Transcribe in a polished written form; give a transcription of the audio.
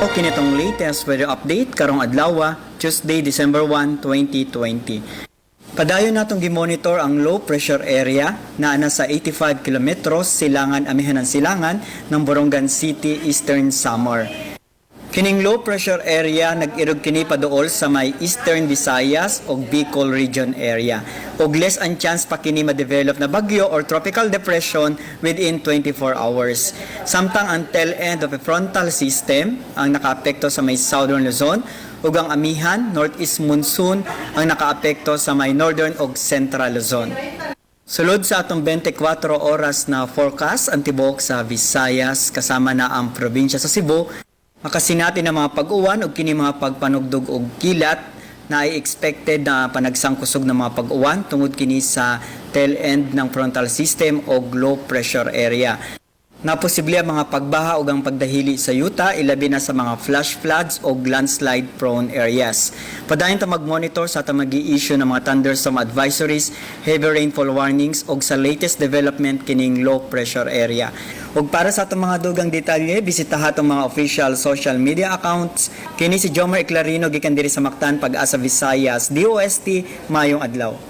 Mao kinitong latest weather update karong adlaw, Tuesday, December 1, 2020. Padayon natong gimonitor ang low pressure area na ana sa 85 kilometros silangan amihanan silangan ng Borongan City, Eastern Samar. Kining low pressure area nag-irog kini paduol sa may Eastern Visayas o Bicol region area. Og less ang chance pa kini ma-develop na bagyo or tropical depression within 24 hours. Samtang ang tail end of a frontal system ang nakaapekto sa may Southern Luzon ug ang amihan northeast monsoon ang nakaapekto sa may Northern ug Central Luzon. Sulod sa atong 24 oras na forecast ang tibuok sa Visayas kasama na ang probinsya sa Sugbo. Makasinati na mga pag-uwan o kini mga pagpanugdog o kilat na ay expected na panagsangkusog ng mga pag-uwan tungod kini sa tail end ng frontal system o low pressure area. Na posible ang mga pagbaha o ang pagdahili sa yuta, ilabi na sa mga flash floods o landslide prone areas. Padayon ta mag-monitor sa ta mag-i-issue ng mga thunderstorm advisories, heavy rainfall warnings o sa latest development kining low pressure area. Ug para sa atong mga dugang detalye, bisitaha atong mga official social media accounts. Kini si Jomar Eclarino gikan diri sa Mactan, PAGASA Visayas, DOST, Mayong Adlaw.